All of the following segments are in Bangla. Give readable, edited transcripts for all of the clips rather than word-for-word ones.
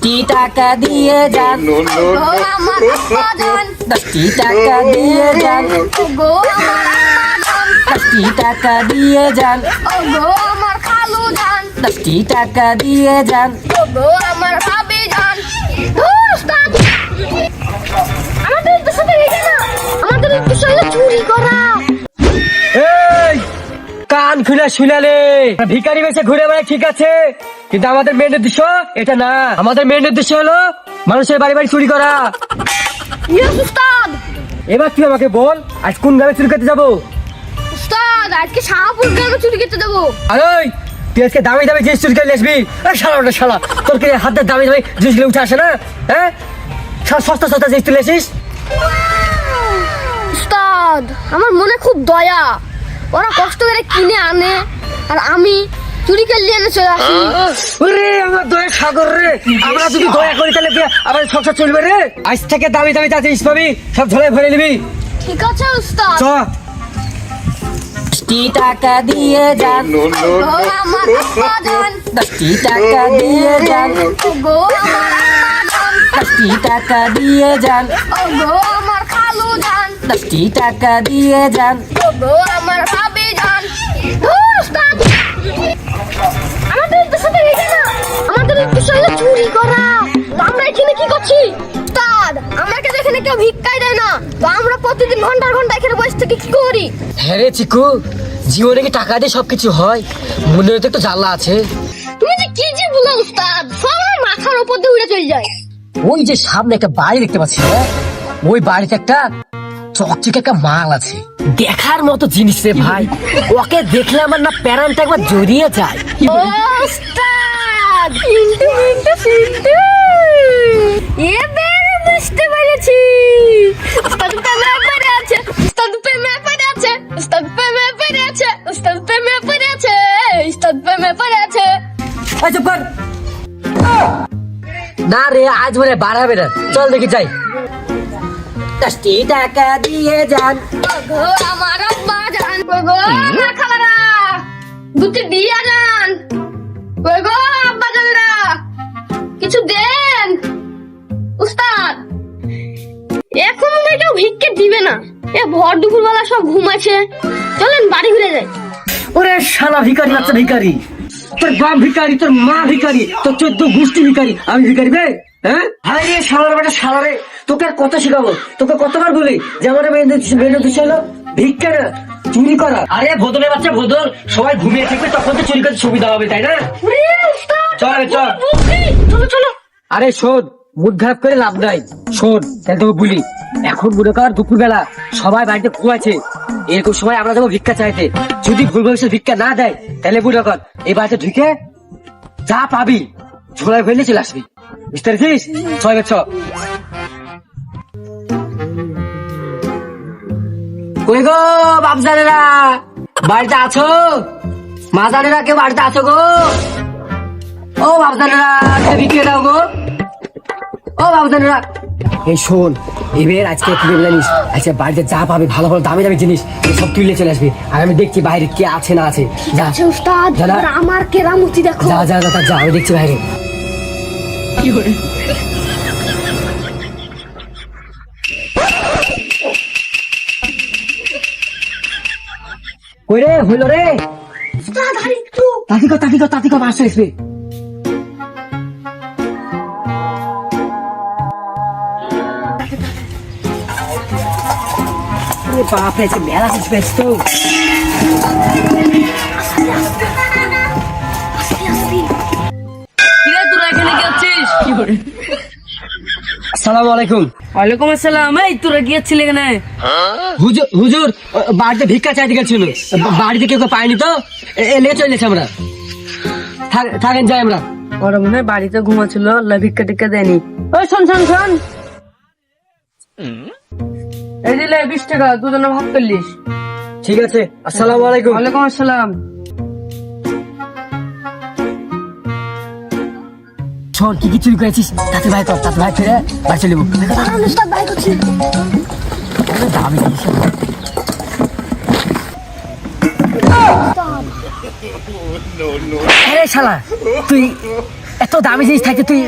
10টি টাকা দিয়ে যান, ওগো আমার আব্বা জান, 10টি টাকা দিয়ে যান, ওগো আমার আম্মা জান, 10টি টাকা দিয়ে যান, ওগো আমার খালু জান, 10টি টাকা দিয়ে যান। ওগো আমার ভাবি জান। উস্তাদ, আমাদের উদ্দেশ্য তো এটা না, আমাদের উদ্দেশ্য হলো চুরি করা। এই কান খুলে শুনালে ভিখারি বেশে ঘুরে বেড়ায় ঠিক আছে, কিন্তু আমাদের মেন উদ্দেশ্য এটা না। আমাদের মেন উদ্দেশ্য হলো মানুষের বাড়ি বাড়ি চুরি করা। ইয়েস উস্তাদ। এবার তুই আমাকে বল আজ কোন গ্রামে চুরি করতে যাবো? উস্তাদ আজকে শাহপুর গ্রামে চুরি করতে দেবো। আর ওই তুই আজকে দামি দামি জিনিস চুরি করে আসবি। শালা ওটা শালা, তোর কি হাতের দামি দামি জিনিসগুলো উঠে আসে না? হ্যাঁ, সস্তা সস্তা জিনিস তুলে আসিস। উস্তাদ আমার মনে খুব দয়া, ওরা কষ্ট করে কিনে আনে আর আমি চুরি করে নিয়ে এনে চলে আসি। ওরে আমার দয়া সাগর রে, আমরা যদি দয়া করি তাহলে কি আমাদের সংসার চলবে রে? আজ থেকে দামি দামি যা জিনিস পাবি সব ঝোলায় ভরে নিবি। ঠিক আছে উস্তাদ। চ 10টি টাকা দিয়ে যান, ওগো আমার আব্বা জান, 10টি টাকা দিয়ে যান, ওগো আমার আম্মা জান, 10টি টাকা দিয়ে যান, ওগো আমার খালু জান, 10টি টাকা দিয়ে যান। ওগো আমার ভাবি জান। উস্তাদ, আমাদের উদ্দেশ্য তো এটা না, আমাদের উদ্দেশ্য হলো চুরি করা। তো আমরা এখানে কি করছি? উস্তাদ আমাকে তো এখানে কেউ ভিক্ষাই দেয় না, তো আমরা প্রতিদিন ঘন্টার ঘন্টা এখানে বসে থেকে কি করি? হ্যাঁ রে চিকু, জীবনে কি টাকা দিয়ে সবকিছু হয়? মনে তো একটু জ্বালা আছে। তুমি যে কি যে বলো উস্তাদ, সব আমার মাথার উপর দিয়ে উড়ে চলে যায়। ওই যে সামনে একটা বাড়ি দেখতে পাচ্ছি, হ্যাঁ ওই বাড়িতে একটা চকচকে একটা মাল আছে, দেখার মতো জিনিস রে ভাই। ওকে দেখলে আমার না প্যারানটা একবার জড়িয়ে যায়। ওস্তাদ ইন্টু ইন্টু সিন্টু, এবার বুঝতে পেরেছি। উস্তাদ প্রেমে পড়ে আছে, উস্তাদ প্রেমে পড়ে আছে, উস্তাদ প্রেমে পড়ে আছে, উস্তাদ প্রেমে পড়ে আছে, উস্তাদ প্রেমে পড়ে আছে। এই চুপ কর। না রে আজ মানে বাড়াবে না, চল দেখি যাই। 10টি টাকা দিয়ে যান, ওগো আমার আব্বা জান, ওগো আমার খালারা দুটি বিয়া জান, ওগো আব্বা জানেরা কিছু দেন। উস্তাদ এখন মনে হয় কেউ ভিক্ষে দিবে না, এ ভর দুপুর বেলা সব ঘুমাচ্ছে, চলেন বাড়ি ঘুরে যাই। ওরে শালা ভিখারি বাচ্চা ভিখারি, তোর বাপ ভিখারি, তোর মা ভিখারি, তোর 14 গোষ্ঠী ভিখারি, আমি ভিখারি বে? হ্যাঁ হাই রে শালার বেটা শালা রে, তোকে আর কত শিখাবো? তোকে কতবার বলি যে আমার মেন উদ্দেশ্য হলো ভিক্ষা না চুরি করা। আরে ভোদলের বাচ্চা ভোদল, সবাই ঘুমিয়ে থাকবে তখন তো চুরি করতে সুবিধা হবে, তাই না? ওরে উস্তাদ, চল চল। চলো চলো। আরে শোন, মুড খারাপ করে লাভ নাই। শোন তাহলে তোকে বলি, এখন মনে কর দুপুর বেলা সবাই বাড়িতে ঘুমাচ্ছে, এরকম সময় আমরা যাবো ভিক্ষা চাইতে। যদি ভুল ভবিষ্যৎ ভিক্ষা না দেয় তাহলে মনে কর এই বাড়িতে ঢুকে যা পাবি ঝোলায় ফেলে চলে আসবি, বুঝতে পেরেছিস? ছয় ছ। কই গো বাপজানেরা, বাড়িতে আছো? মাজানেরা কেউ বাড়িতে আছো গো? ও বাপজানেরা ভিক্ষে দাও গো, ও বাবুদানেরা। এই শোন, এবার আজকে কি করবি জানিস? আজকে বাড়িতে যা পাবি ভালো ভালো দামি দামি জিনিস সব তুলে চলে আসবি, আর আমি দেখছি বাইরে কে আছে না আছে। যা আচ্ছা উস্তাদ, যা, যা। এবার আমার কেরামতি দেখো। যা যা যা যা, আমি দেখছি বাইরে। কই রে হইল রে? উস্তাদ আর একটু। তাঁতিকো মাস আসবে। বাপরে মেলা কিছু পেয়েছ তো। তোরা এখানে কি আছিস? আসসালামু আলাইকুম। ওয়ালাইকুম আসসালাম। এই তোরা কি আছিস এখানে? হুজুর বাড়িতে ভিক্ষা চাইতে গেছিল, বাড়িতে কেউ পাইনি তো এলে চলেছে, আমরা থাকেন যাই আমরা। ওরা মনে হয় বাড়িতে ঘুমাচ্ছিল, ভিক্ষা টিক্ষা দেয়নি। ওই শোন শোন শোন, এই দিলে 20 টাকা, দুজনে ভাগ করলিস। ঠিক আছে, আসসালামু আলাইকুম। ওয়ালাইকুম আসসালাম। শোন কি কি চুরি করেছিস তাতে ভাই কর, তাতে ভাই ফিরে বাড়ি চলে যাবো। উস্তাদ বাই করছি। দামি জিনিস। আরে শালা তুই এত দামি জিনিস থাকতে তুই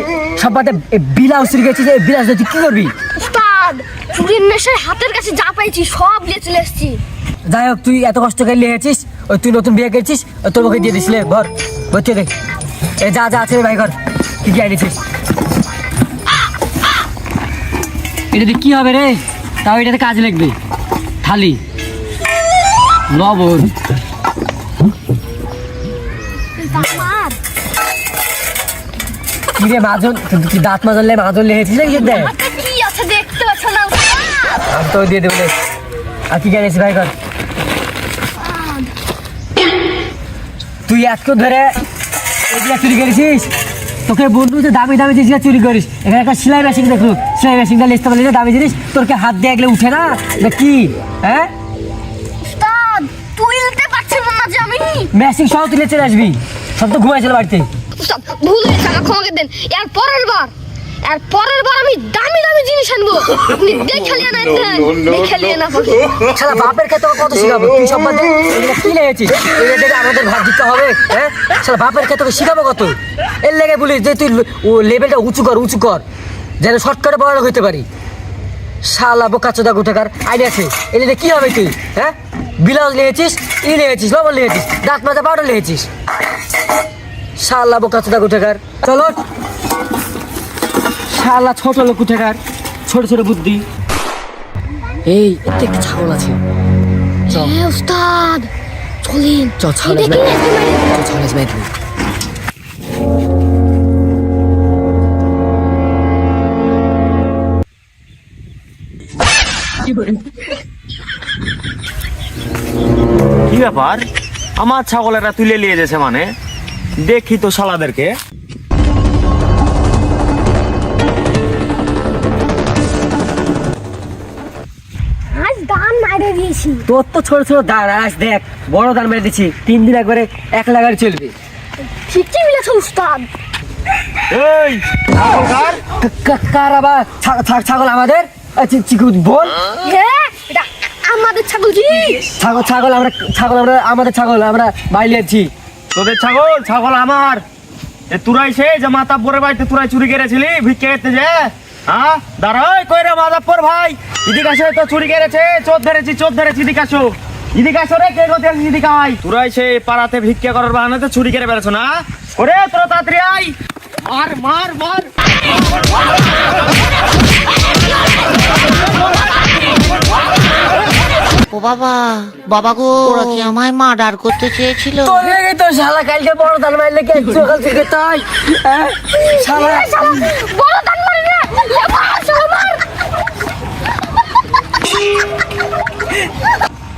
সব বাদে বিলাস চুরি গেছিস, এই বিলাস তুই কি করবি? উস্তাদ চুরির নেশায় হাতের কাছে যা পাইছি সব নিয়ে চলে এসেছি। যাই হোক, তুই এত কষ্ট করে লিয়েছিস, ওই তুই নতুন বিয়ে করেছিস, ওই তোর মুখে দিয়ে দিসলে ঘর ভর্তি দেখ। এ যা যা আছে ভাই ঘর, কি কি আনিছিস? এটা দিয়ে কি হবে রে? তাও এটাতে কাজে লাগবে। থালি, লবণ, আমার কি রে মাজন, তুই দাঁত মাজলে মাজন লেগেছিস নাকি? দেখ হাতে কি আছে দেখতে পাচ্ছ না উস্তাদ? আমি তো দিয়ে দেবো রে। আর কি জানিস ভাই ঘর? তুই আজকে ধরে এগুলা চুরি করেছিস? তোকে বন্ধু যে দামি দামি জিনিস চুরি করিস, এখানে একটা সেলাই মেশিন দেখলু, সেলাই মেশিনটা লিখতে পারলি না দামি জিনিস, তোরকে হাত দিয়ে এগুলো উঠে না? এটা কি হ্যাঁ? উস্তাদ তুই নিতে পারছিস না যে আমি? মেশিন সহ তুলে চলে আসবি, সব তো ঘুমাইছিল বাড়িতে। উস্তাদ ভুল হয়েছে, আমার ক্ষমা দেন। এর পরের বার আমি দামি দামি জিনিস আনবো, আপনি দেখে নিয়ে না দেন, দেখে নিয়ে না পাবে। শালা বাপের খেতে কত শিখাবো? তুই সব বাদ দে, এগুলো কি লেগেছিস? এগুলো দেখে আমাদের ভাত দিতে হবে? হ্যাঁ, শালা বাপের খেতে শিখাবো কত? এর লেগে বলিস যে তুই লেভেলটা উঁচু কর, যেন শর্টকাটে বড় লোক হইতে পারি। শালা বোকা চোদা গুটাকার আইডিয়া আছে, এলে কি হবে তুই? হ্যাঁ, বিলাস লেগেছিস, লেগেছিস, লবণ লেগেছিস, দাঁত মাজা পাউডার লেগেছিস। শালা বোকা চোদা গুটাকার, চলো। শালা ছোট লোক গুটাকার, ছোট ছোট বুদ্ধি। এই এতে একটা ছাগল আছে, চল হ্যাঁ উস্তাদ চলেন। চল ছাগল এই দেখি আজকে মারি। ছাগল বাইরে। কি ব্যাপার, আমার ছাগলেরা তুলে নিয়ে যেছে মানে? দেখি তো শালাদেরকে। আজ দান মাইরে দিয়েছি। তোর তো ছোট ছোট দান, আজ দেখ বড় দান মেরে দিচ্ছি, 3 দিন একবারে 1 লাগার চলবে। ঠিকই বলেছ উস্তাদ। এই ছাগল কার? কার আবার ছাগল? আমাদের চিকু বল। হ্যাঁ এটা আমাদের ছাগল জি। ছাগল আমরা আমাদের ছাগল আমরা বাইরে আছি। তোদের ছাগল? ছাগল আমার। এ তুরাই সে যে মাতাব্বরের বাড়িতে তুরাই চুরি করেছিলি ভিক্ষে করতে যে? হ্যাঁ দাঁড়াই কই রে মাতাব্বর ভাই, এদিকে আসো তো, চুরি করেছে, চোর ধরেছি এদিকে আসো, এদিকে আসো রে, কে কোথায় আছিস? এদিকে আয়। তুরাই সে পাড়াতে ভিক্ষে করার বাহানাতে চুরি করে বেড়াছো না? ওরে তোরা তাড়াতাড়ি আয়, মার মার মার। ও বাবা, বাবা গো, ওরা কি আমায় মার্ডার করতে চেয়েছিল? তোর লেগে তো শালা কালকে বড় দান মারলে কি সকাল থেকে তাই? শালা